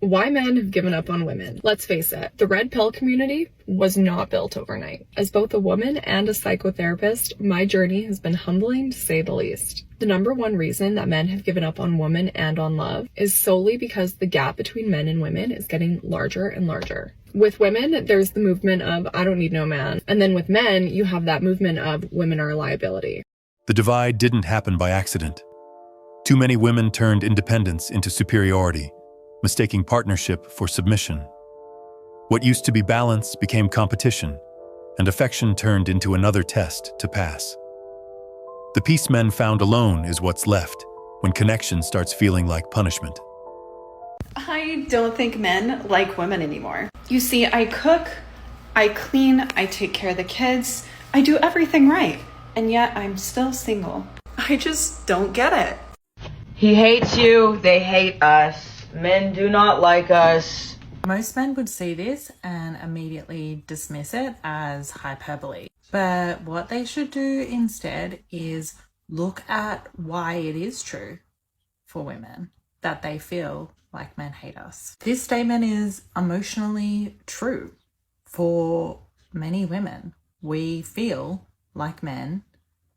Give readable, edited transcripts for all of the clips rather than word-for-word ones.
Why men have given up on women. Let's face it, the red pill community was not built overnight. As both a woman and a psychotherapist, my journey has been humbling to say the least. The number one reason that men have given up on women and on love is solely because the gap between men and women is getting larger and larger. With women, there's the movement of I don't need no man. And then with men, you have that movement of women are a liability. The divide didn't happen by accident. Too many women turned independence into superiority, mistaking partnership for submission. What used to be balance became competition, and affection turned into another test to pass. The peace men found alone is what's left when connection starts feeling like punishment. I don't think men like women anymore. You see, I cook, I clean, I take care of the kids, I do everything right, and yet I'm still single. I just don't get it. He hates you, they hate us. Men do not like us. Most men would see this and immediately dismiss it as hyperbole. But what they should do instead is look at why it is true for women that they feel like men hate us. This statement is emotionally true for many women. We feel like men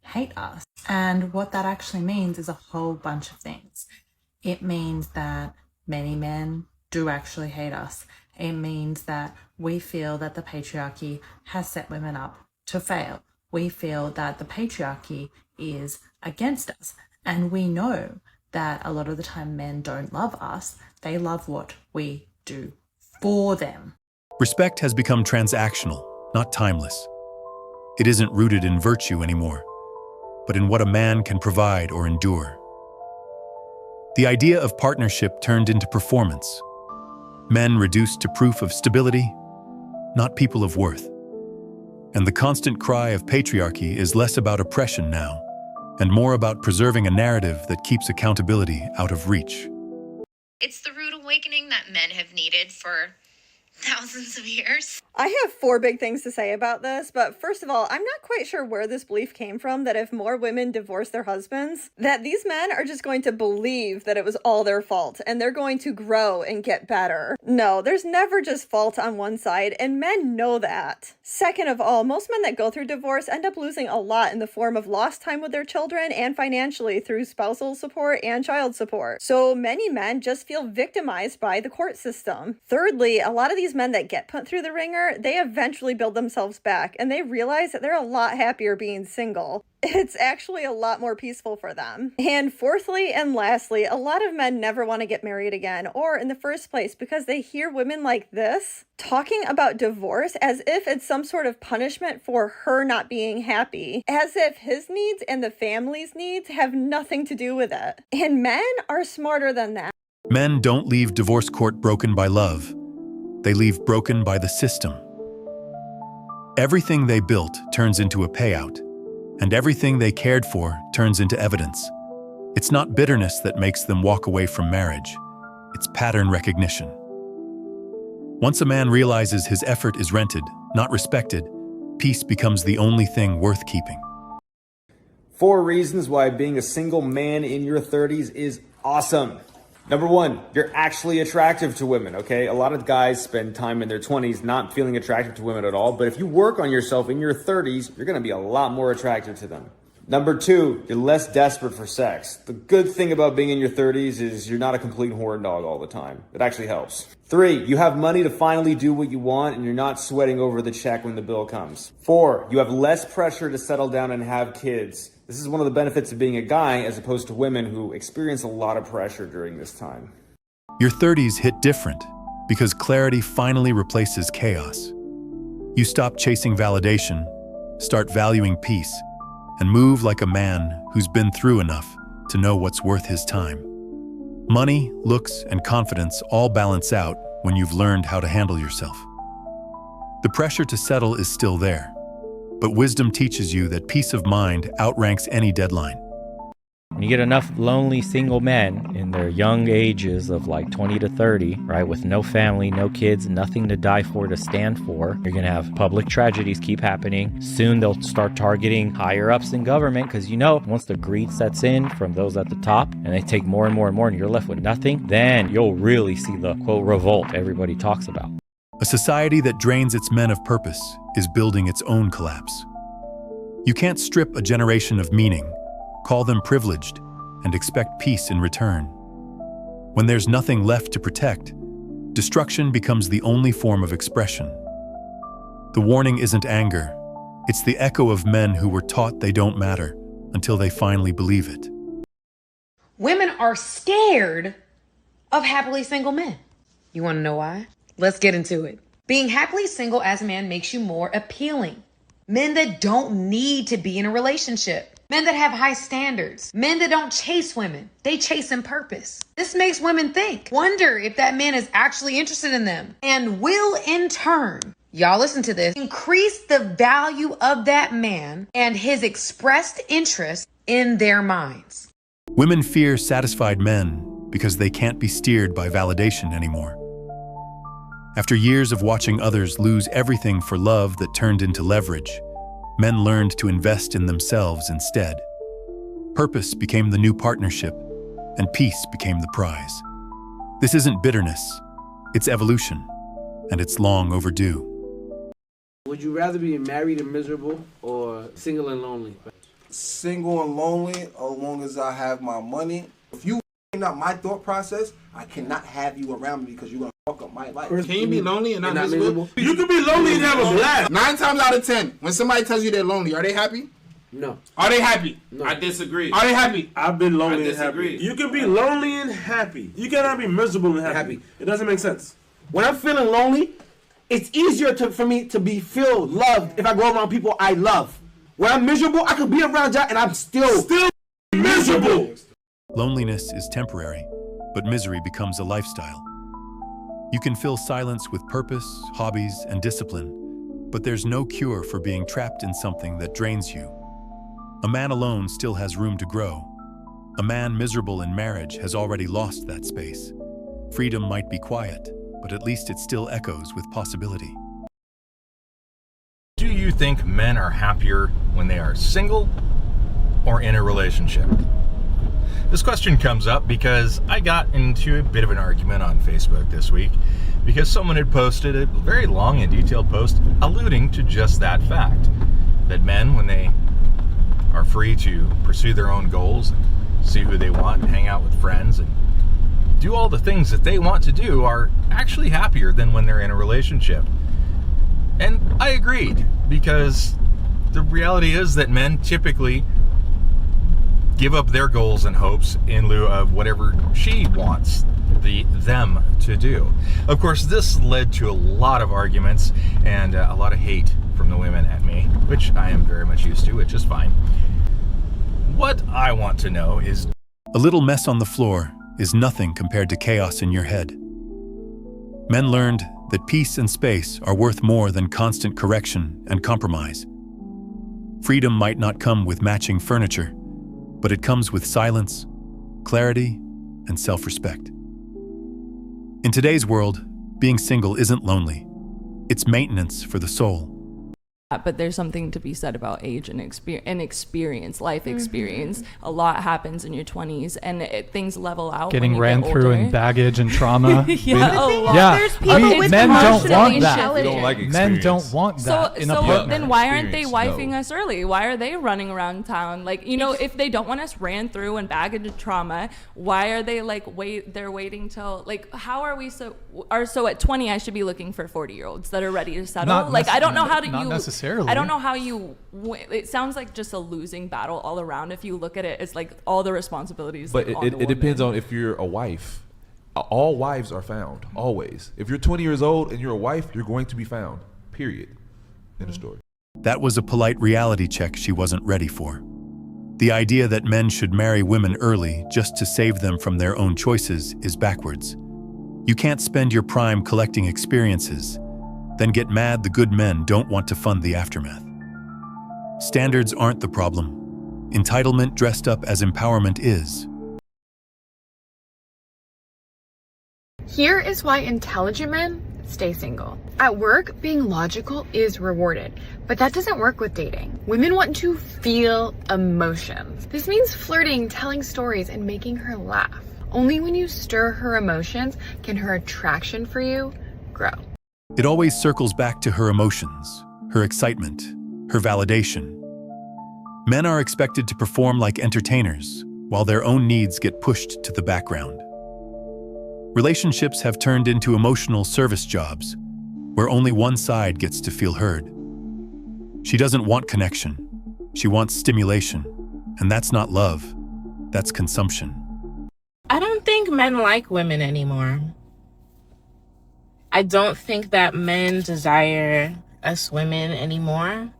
hate us. And what that actually means is a whole bunch of things. It means that many men do actually hate us. It means that we feel that the patriarchy has set women up to fail. We feel that the patriarchy is against us. And we know that a lot of the time men don't love us. They love what we do for them. Respect has become transactional, not timeless. It isn't rooted in virtue anymore, but in what a man can provide or endure. The idea of partnership turned into performance. Men reduced to proof of stability, not people of worth. And the constant cry of patriarchy is less about oppression now, and more about preserving a narrative that keeps accountability out of reach. It's the rude awakening that men have needed for thousands of years. I have 4 big things to say about this, but first of all, I'm not quite sure where this belief came from that if more women divorce their husbands, that these men are just going to believe that it was all their fault and they're going to grow and get better. No, there's never just fault on one side, and men know that. Second of all, most men that go through divorce end up losing a lot in the form of lost time with their children and financially through spousal support and child support. So many men just feel victimized by the court system. Thirdly, a lot of these men that get put through the ringer, they eventually build themselves back and they realize that they're a lot happier being single. It's actually a lot more peaceful for them. And fourthly and lastly, a lot of men never want to get married again, or in the first place, because they hear women like this talking about divorce as if it's some sort of punishment for her not being happy, as if his needs and the family's needs have nothing to do with it. And men are smarter than that. Men don't leave divorce court broken by love. They leave broken by the system. Everything they built turns into a payout, and everything they cared for turns into evidence. It's not bitterness that makes them walk away from marriage. It's pattern recognition. Once a man realizes his effort is rented, not respected, peace becomes the only thing worth keeping. 4 reasons why being a single man in your 30s is awesome. Number 1, you're actually attractive to women, okay? A lot of guys spend time in their 20s not feeling attractive to women at all, but if you work on yourself in your 30s, you're gonna be a lot more attractive to them. Number 2, you're less desperate for sex. The good thing about being in your 30s is you're not a complete horn dog all the time. It actually helps. 3, you have money to finally do what you want and you're not sweating over the check when the bill comes. 4, you have less pressure to settle down and have kids. This is one of the benefits of being a guy as opposed to women who experience a lot of pressure during this time. Your 30s hit different because clarity finally replaces chaos. You stop chasing validation, start valuing peace, and move like a man who's been through enough to know what's worth his time. Money, looks, and confidence all balance out when you've learned how to handle yourself. The pressure to settle is still there, but wisdom teaches you that peace of mind outranks any deadline. When you get enough lonely single men in their young ages of like 20 to 30, right, with no family, no kids, nothing to die for, to stand for, you're going to have public tragedies keep happening. Soon they'll start targeting higher ups in government because, you know, once the greed sets in from those at the top and they take more and more and more and you're left with nothing, then you'll really see the, quote, revolt everybody talks about. A society that drains its men of purpose is building its own collapse. You can't strip a generation of meaning, call them privileged, and expect peace in return. When there's nothing left to protect, destruction becomes the only form of expression. The warning isn't anger, it's the echo of men who were taught they don't matter until they finally believe it. Women are scared of happily single men. You want to know why? Let's get into it. Being happily single as a man makes you more appealing. Men that don't need to be in a relationship. Men that have high standards. Men that don't chase women. They chase in purpose. This makes women think, wonder if that man is actually interested in them, and will in turn, y'all listen to this, increase the value of that man and his expressed interest in their minds. Women fear satisfied men because they can't be steered by validation anymore. After years of watching others lose everything for love that turned into leverage, men learned to invest in themselves instead. Purpose became the new partnership, and peace became the prize. This isn't bitterness, it's evolution, and it's long overdue. Would you rather be married and miserable or single and lonely? Single and lonely, as long as I have my money. If you up my thought process, I cannot have you around me because you're gonna fuck up my life. Can you be lonely and not miserable? You can be lonely and have a blast. 9 times out of 10, when somebody tells you they're lonely, are they happy? No. Are they happy? No. I disagree. Are they happy? I've been lonely I and happy. disagree. You can be lonely and happy. You cannot be miserable and happy. It doesn't make sense. When I'm feeling lonely, it's easier for me to be feel loved if I go around people I love. When I'm miserable, I could be around y'all and I'm still miserable. Loneliness is temporary, but misery becomes a lifestyle. You can fill silence with purpose, hobbies, and discipline, but there's no cure for being trapped in something that drains you. A man alone still has room to grow. A man miserable in marriage has already lost that space. Freedom might be quiet, but at least it still echoes with possibility. Do you think men are happier when they are single or in a relationship? This question comes up because I got into a bit of an argument on Facebook this week because someone had posted a very long and detailed post alluding to just that fact. That men, when they are free to pursue their own goals, and see who they want, and hang out with friends, and do all the things that they want to do, are actually happier than when they're in a relationship. And I agreed, because the reality is that men typically give up their goals and hopes in lieu of whatever she wants them to do. Of course, this led to a lot of arguments and a lot of hate from the women at me, which I am very much used to, which is fine. What I want to know is, a little mess on the floor is nothing compared to chaos in your head. Men learned that peace and space are worth more than constant correction and compromise. Freedom might not come with matching furniture, but it comes with silence, clarity, and self-respect. In today's world, being single isn't lonely. It's maintenance for the soul. But there's something to be said about age and experience, life experience. A lot happens in your 20s, and things level out. Getting when you ran get through older. in baggage and trauma. There's people with men don't want that. intelligence. Don't like men don't want that in a partner. Then why aren't they wifing us early? Why are they running around town? Like, you know, if they don't want us ran through in baggage and trauma, why are they like they're waiting till, like, how are we so at 20 I should be looking for 40-year-olds that are ready to settle? Like, I don't know how to not necessarily. I don't know how you. It sounds like just a losing battle all around. If you look at it, it's like all the responsibilities. But like, it depends on if you're a wife. All wives are found, always. If you're 20 years old and you're a wife, you're going to be found. Period. In the story. That was a polite reality check she wasn't ready for. The idea that men should marry women early just to save them from their own choices is backwards. You can't spend your prime collecting experiences, then get mad the good men don't want to fund the aftermath. Standards aren't the problem. Entitlement dressed up as empowerment is. Here is why intelligent men stay single. At work, being logical is rewarded, but that doesn't work with dating. Women want to feel emotions. This means flirting, telling stories, and making her laugh. Only when you stir her emotions can her attraction for you grow. It always circles back to her emotions, her excitement, her validation. Men are expected to perform like entertainers, while their own needs get pushed to the background. Relationships have turned into emotional service jobs, where only one side gets to feel heard. She doesn't want connection. She wants stimulation. And that's not love. That's consumption. I don't think men like women anymore. I don't think that men desire us women anymore.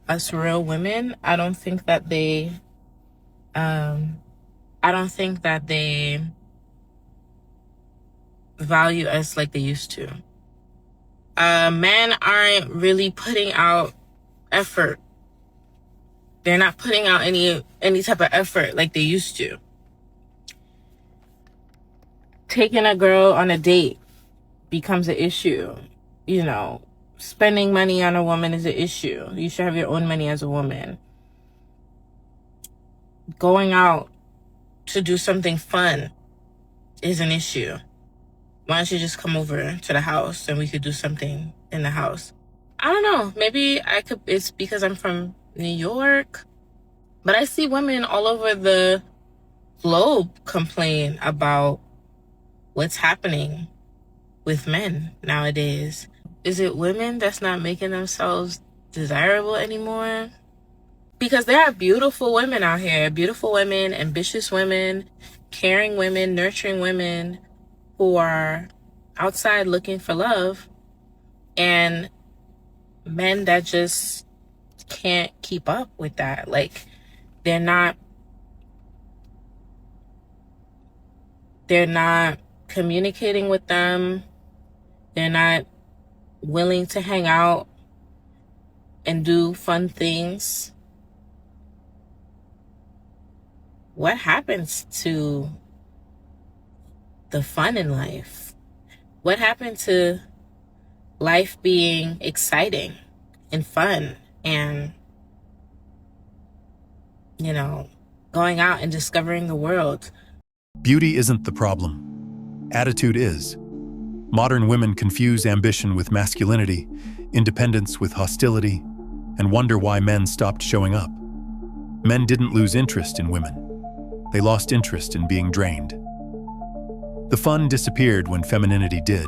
Us real women. I don't think that they value us like they used to. Men aren't really putting out effort. They're not putting out any type of effort like they used to. Taking a girl on a date becomes an issue. You know, spending money on a woman is an issue. You should have your own money as a woman. Going out to do something fun is an issue. Why don't you just come over to the house and we could do something in the house? I don't know. Maybe it's because I'm from New York. But I see women all over the globe complain about what's happening with men nowadays. Is it women that's not making themselves desirable anymore? Because there are beautiful women out here. Beautiful women, ambitious women, caring women, nurturing women who are outside looking for love, and men that just can't keep up with that. Like, they're not communicating with them. They're not willing to hang out and do fun things. What happens to the fun in life? What happened to life being exciting and fun and, you know, going out and discovering the world? Beauty isn't the problem. Attitude is. Modern women confuse ambition with masculinity, independence with hostility, and wonder why men stopped showing up. Men didn't lose interest in women. They lost interest in being drained. The fun disappeared when femininity did.